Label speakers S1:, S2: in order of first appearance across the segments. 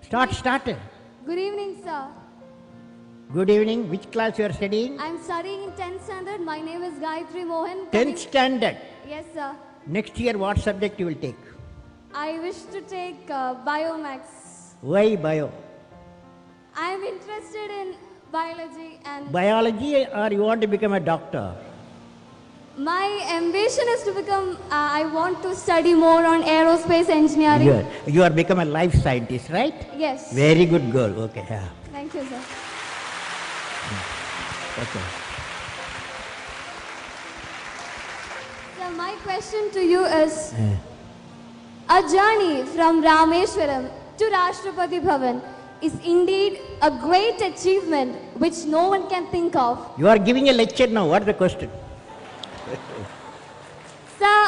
S1: Start.
S2: Good evening, sir.
S1: Good evening. Which class you are studying?
S2: I'm studying in 10th standard. My name is Gayatri Mohan.
S1: 10th standard.
S2: Yes, sir.
S1: Next year, what subject you will take?
S2: I wish to take Biomax.
S1: Why bio?
S2: I am interested in biology and
S1: Biology, or you want to become a doctor?
S2: my ambition is to become, I want to study more on aerospace engineering.
S1: You are become a life scientist, right?
S2: Yes.
S1: Very good girl. Okay. Yeah.
S2: Thank you, sir.
S1: Okay.
S2: So my question to you is, a journey from Rameshwaram to Rashtrapati Bhavan is indeed a great achievement which no one can think of.
S1: You are giving a lecture now. What is the question?
S2: Sir,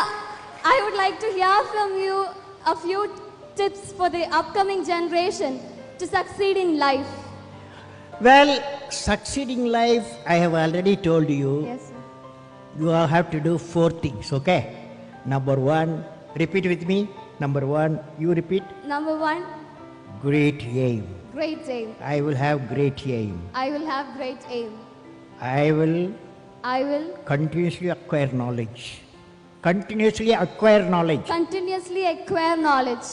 S2: I would like to hear from you a few tips for the upcoming generation to succeed in life.
S1: Well, succeeding life, I have already told you.
S2: Yes, sir.
S1: You have to do 4 things, okay? Number 1, repeat with me. Number 1, you repeat.
S2: Number 1,
S1: Great aim.
S2: great aim.
S1: I will have great aim.
S2: I will have great aim.
S1: I will
S2: I will
S1: continuously acquire knowledge. Continuously acquire knowledge.
S2: continuously acquire knowledge.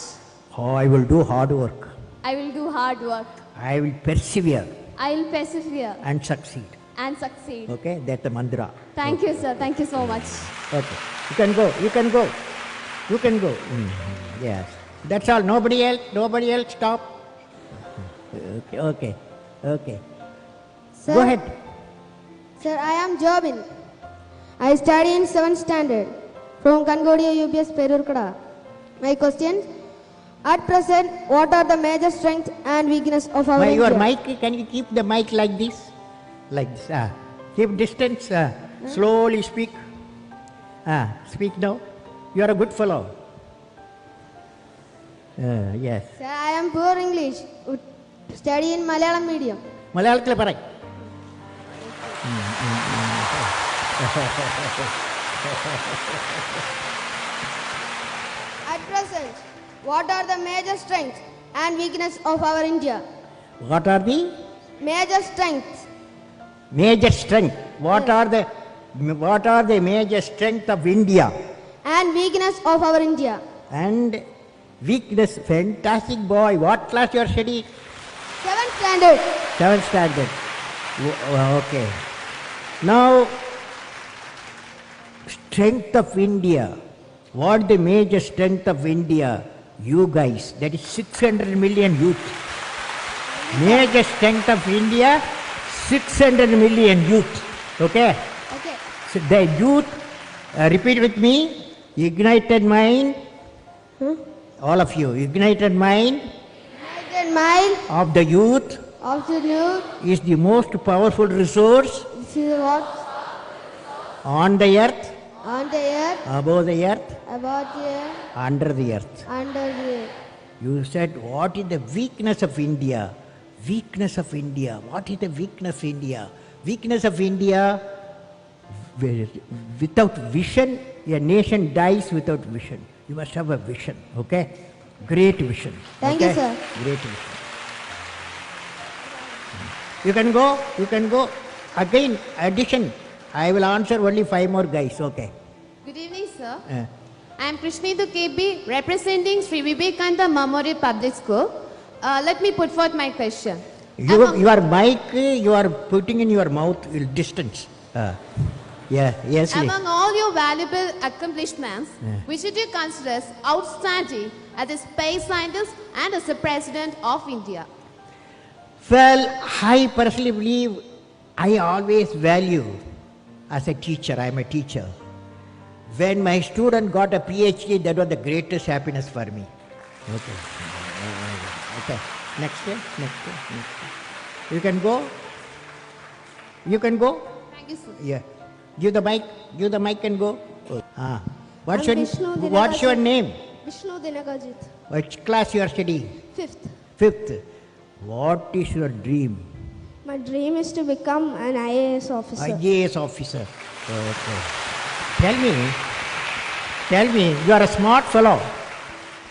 S1: Oh, I will do hard work.
S2: I will do hard work.
S1: I will persevere
S2: I will persevere
S1: and succeed.
S2: and succeed.
S1: Okay, that's the mantra.
S2: Thank you, sir. Thank you so much.
S1: Okay, you can go. You can go. Yes, that's all. Nobody else. Stop. Okay.
S3: Sir,
S1: Go ahead.
S3: Sir, I am Jobin. I study in 7th standard from Kangodia UPS Perurkada. My question: at present, what are the major strengths and weakness of our
S1: Your
S3: India?
S1: mic, can you keep the mic like this? Like this. Keep distance. Slowly speak. Speak now. You are a good fellow. Yes.
S3: Sir, I am poor English. Study in Malayalam medium.
S1: മലയാളത്തിൽ പറ.
S3: At present, what are the major strengths and weakness of our India?
S1: What are the
S3: Major strengths
S1: major strength? What are the major strength of India?
S3: and weakness of our India.
S1: And weakness. Fantastic boy. What class you are studying?
S3: 7th standard.
S1: 7th standard. Okay. Now, strength of India. What the major strength of India? You guys. That is 600 million youth. Major strength of India, 600 million youth. Okay?
S3: Okay.
S1: So the youth, repeat with me. Ignited mind. All of you. Ignited mind
S3: United mind
S1: of the youth
S3: of the youth.
S1: is the most powerful resource
S3: This is what
S1: on the earth,
S3: on the earth,
S1: above the earth,
S3: about the earth,
S1: under the earth.
S3: under the earth.
S1: You said, what is the weakness of India? Weakness of India. What is the weakness of India? Weakness of India, without vision, a nation dies without vision. You must have a vision, okay? Great vision.
S3: Thank you,
S1: okay?
S3: sir.
S1: Great vision. You can go. Again, addition. I will answer only 5 more guys, okay?
S4: Good evening, sir.
S1: Uh,
S4: I am Krishnendu KB, representing Sri Vivekananda Memorial Public School. Let me put forth my question.
S1: your mic, you are putting in your mouth distance. Yes.
S4: Among all your valuable accomplishments, which should you consider as outstanding as a space scientist and as a president of India?
S1: Well, I personally believe I always value as a teacher. I am a teacher. When my student got a PhD, that was the greatest happiness for me. Okay. Next. You can go.
S4: Thank you, sir.
S1: Yeah. Give the mic and go. What's
S3: I'm
S1: your
S3: Vishnu
S1: What's your
S3: Dinakajit.
S1: name?
S3: Vishnu Dinakajit.
S1: Which class you are studying?
S3: 5th.
S1: 5th. What is your dream?
S3: My dream is to become an IAS officer.
S1: IAS officer. Okay. Tell me, you are a smart fellow.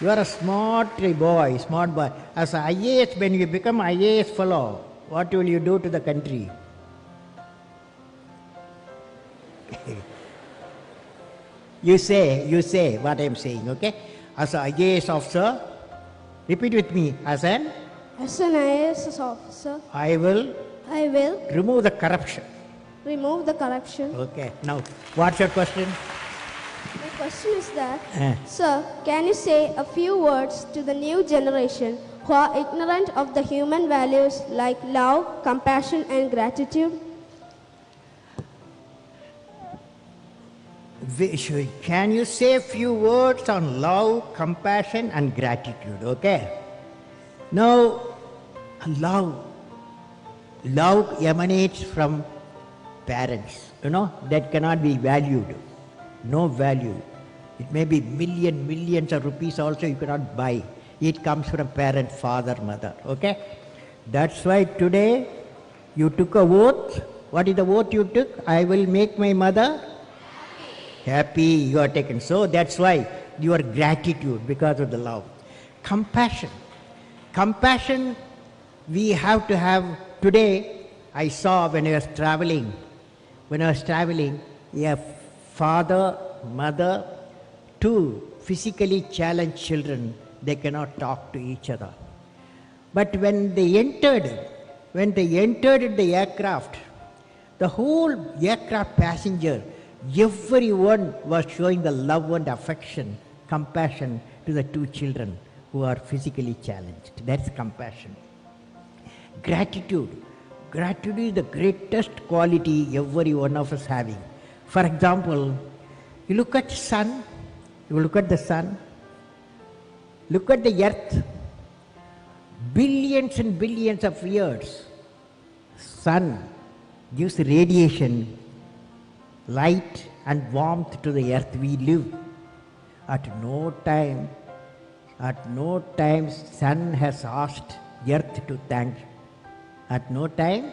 S1: You are a smart boy, smart boy. As a IAS, when you become IAS fellow, what will you do to the country? You say what I am saying, okay? As an IAS officer, repeat with me. As an
S3: IAS officer,
S1: I will
S3: I will
S1: remove the corruption.
S3: remove the corruption.
S1: Okay. Now, what's your question?
S3: My question is that,
S1: Eh.
S3: sir, can you say a few words to the new generation who are ignorant of the human values like love, compassion, and gratitude?
S1: Can you say a few words on love, compassion, and gratitude? Okay. Now, love emanates from parents. That cannot be valued. No value. It may be millions of rupees also you cannot buy. It comes from parent, father, mother. Okay. That's why today you took a oath. What is the oath you took? I will make my mother happy. You are taken. So that's why your gratitude because of the love. Compassion. Compassion we have to have. Today I saw when I was traveling, a father, mother, two physically challenged children, they cannot talk to each other. But when they entered the aircraft, the whole aircraft passenger, everyone was showing the love and affection, compassion to the two children who are physically challenged. That's compassion. Gratitude. Gratitude is the greatest quality every one of us having. For example, you look at the sun, look at the earth, billions and billions of years. Sun gives radiation, light and warmth to the earth we live. At no time sun has asked earth to thank. At no time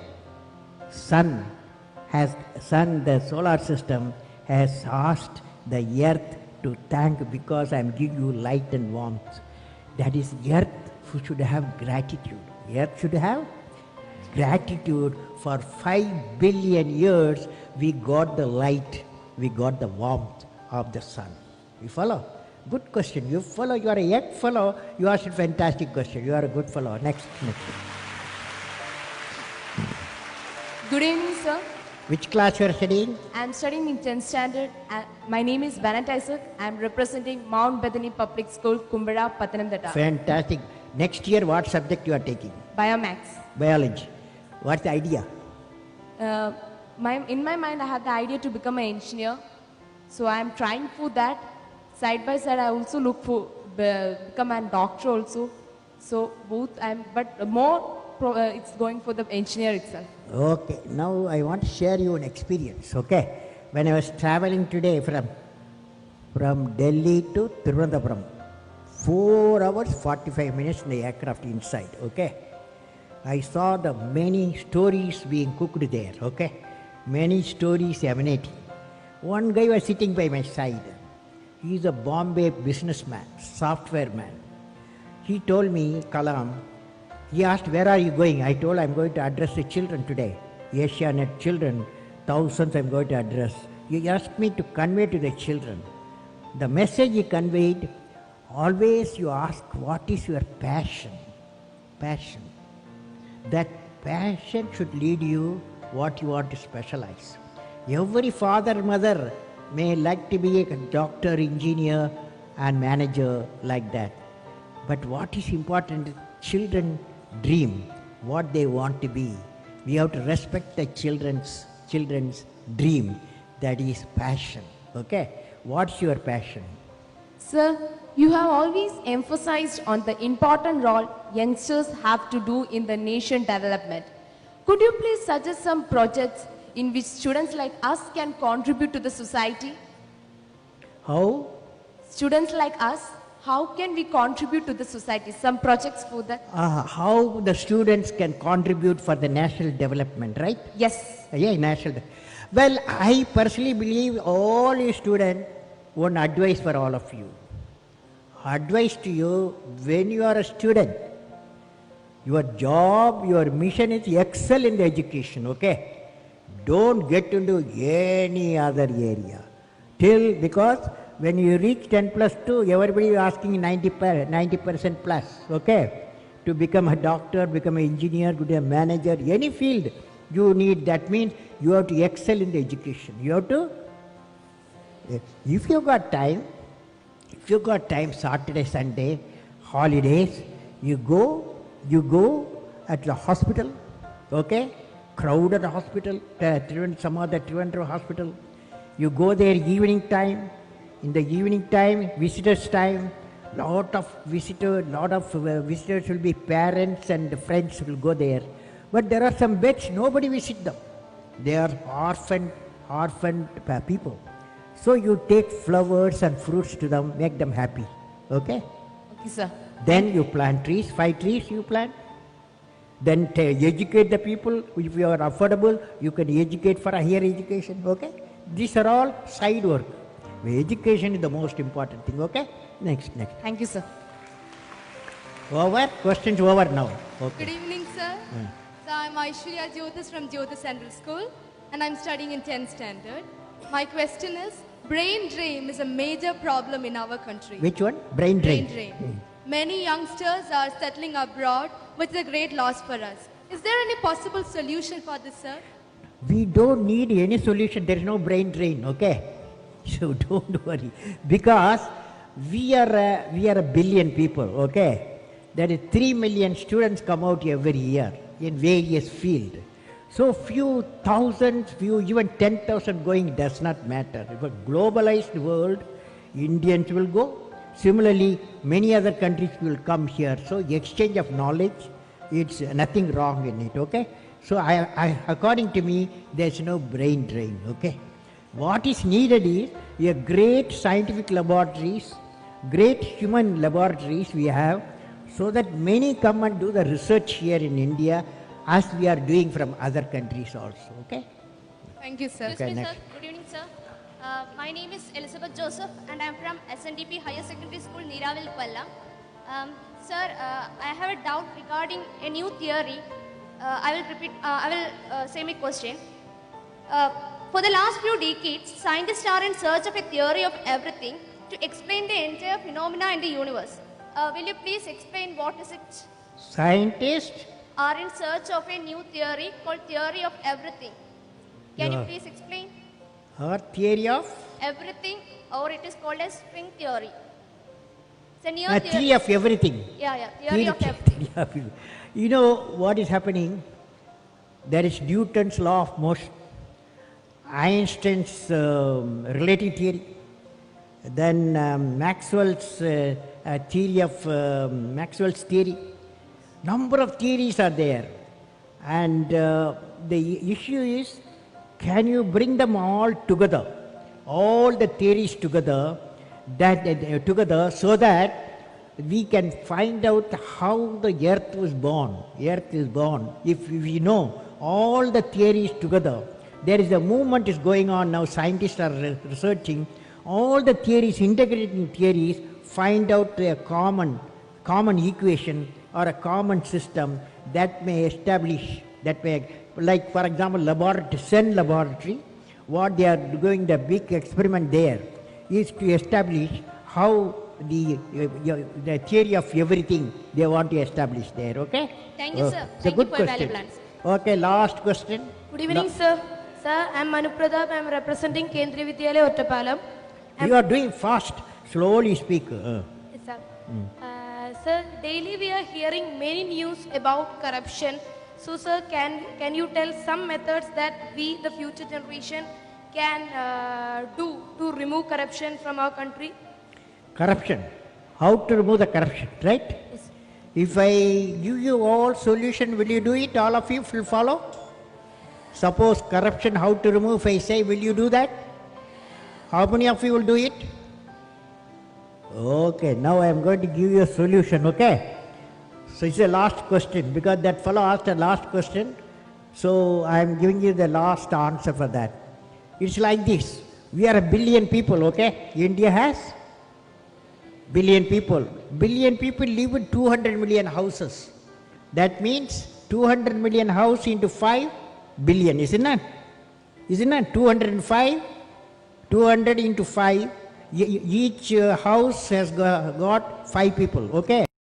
S1: the solar system has asked the earth to thank because I am giving you light and warmth. That is, earth should have gratitude. Earth should have gratitude. For 5 billion years we got the light, we got the warmth of the sun. You follow? Good question. You follow. You are a young fellow. You asked a fantastic question. You are a good fellow. Next.
S5: Good evening, sir.
S1: Which class you are studying?
S5: I am studying in 10th standard. My name is Bennett Isaac. I am representing Mount Bethany Public School, Kumbada, Pathanamthitta.
S1: Fantastic. Next year, what subject you are taking?
S5: Biomax.
S1: Biology. What's the idea?
S5: In my mind, I had the idea to become an engineer. So I am trying for that. Side by side, I also look for become a doctor also. So both but more it's going for the engineer itself.
S1: Okay. Now I want to share you an experience. Okay. When I was traveling today from Delhi to Thiruvananthapuram, 4 hours 45 minutes in the aircraft inside. Okay. I saw the many stories being cooked there. Okay. Many stories emanating. One guy was sitting by my side. He is a Bombay businessman, software man. He told me, Kalam, he asked, where are you going? I told, I'm going to address the children today. Asianet children, thousands I'm going to address. He asked me to convey to the children. The message he conveyed, always you ask, what is your passion? Passion. That passion should lead you what you want to specialize. Every father and mother may like to be a doctor, engineer and manager like that. But what is important, children dream what they want to be. We have to respect the children's dream. That is passion. Okay? What's your passion?
S5: Sir, you have always emphasized on the important role youngsters have to do in the nation development. Could you please suggest some projects in which students like us can contribute to the society?
S1: How?
S5: Students like us, how can we contribute to the society? Some projects for that?
S1: How the students can contribute for the national development, right?
S5: Yes.
S1: Yeah, national. Well, I personally believe all you students, one advice for all of you. advice to you, when you are a student, your job, your mission is excel in the education, okay? Don't get into any other area. Because when you reach 10 plus 2, everybody is asking 90% plus, okay? To become a doctor, become an engineer, become a manager, any field you need. That means you have to excel in the education. You have to, if you got time, Saturday, Sunday, holidays, you go at the hospital, okay? Crowded hospital, some other Trivandrum hospital. You go there evening time. In the evening time, visitors time, lot of visitors will be parents and friends will go there. But there are some beds, nobody visit them. They are orphaned people. So you take flowers and fruits to them, make them happy. Okay?
S5: Okay, sir.
S1: Then you plant trees, 5 trees you plant. Then educate the people. If you are affordable, you can educate for a higher education. Okay? These are all side work. Education is the most important thing. Okay? Next.
S5: Thank you, sir.
S1: Over? Questions over now. Okay.
S6: Good evening, sir. So I'm Aishwarya Jyotis from Jyotis Central School and I'm studying in 10th standard. My question is, brain drain is a major problem in our country.
S1: Which one? Brain drain.
S6: Many youngsters are settling abroad, which is a great loss for us. Is there any possible solution for this, sir?
S1: We don't need any solution. There is no brain drain. Okay? So don't worry. Because we are a billion people. Okay? There is 3 million students come out every year in various fields. So few thousands, even 10,000 going does not matter. If a globalized world, Indians will go. Similarly, many other countries will come here. So exchange of knowledge, it's nothing wrong in it, okay? So according to me, there's no brain drain, okay? What is needed is a great scientific laboratories, great human laboratories we have, so that many come and do the research here in India as we are doing from other countries also, okay?
S6: Thank you, sir.
S1: Okay,
S7: Excuse me,
S1: next.
S7: sir. Good evening, sir. My name is Elizabeth Joseph and I am from SNDP Higher Secondary School, Neeravil, Kollam. Sir, I have a doubt regarding a new theory. I will say my question. For the last few decades, scientists are in search of a theory of everything to explain the entire phenomena in the universe. Will you please explain what is it?
S1: Scientists
S7: Are in search of a new theory called theory of everything. Can you
S1: Yeah.
S7: please explain?
S1: or theory of
S7: Everything, or it is called as string theory. It's a new
S1: a
S7: theory.
S1: theory of everything.
S7: Yeah, theory of everything.
S1: You know what is happening? There is Newton's law of motion, Einstein's relative theory, then Maxwell's theory of Maxwell's theory. Number of theories are there, and the issue is, can you bring them all together, all the theories together, so that we can find out how the earth was born. Earth is born. If we know all the theories together, there is a movement is going on now. Scientists are researching all the theories, integrating theories, find out a common equation or a common system that may establish, like for example, CERN laboratory, what they are doing, the big experiment there is to establish how the theory of everything they want to establish there, okay?
S7: Thank you, sir.
S1: It's a
S7: Thank you
S1: good
S7: for your
S1: question.
S7: valuable answer.
S1: Okay, last question.
S8: Good evening, sir. Sir, I am Manu Pradap. I am representing Kendriya Vidyalaya, Ottapalam.
S1: You are doing fast, slowly speak.
S8: Yes, sir. Sir, daily we are hearing many news about corruption. So, sir, can you tell some methods that we, the future generation, can do to remove corruption from our country?
S1: Corruption. How to remove the corruption, right?
S8: Yes.
S1: If I give you all solution, will you do it? All of you will follow? Suppose corruption, how to remove, if I say, will you do that? How many of you will do it? Okay, now I am going to give you a solution, okay? So it's a last question, because that fellow asked a last question, so I am giving you the last answer for that. It's like this. We are a billion people, okay? India has billion people. Billion people live in 200 million houses. That means 200 million house into 5 billion, isn't it? Isn't it? 205, 200 into 5. Each house has got 5 people, okay?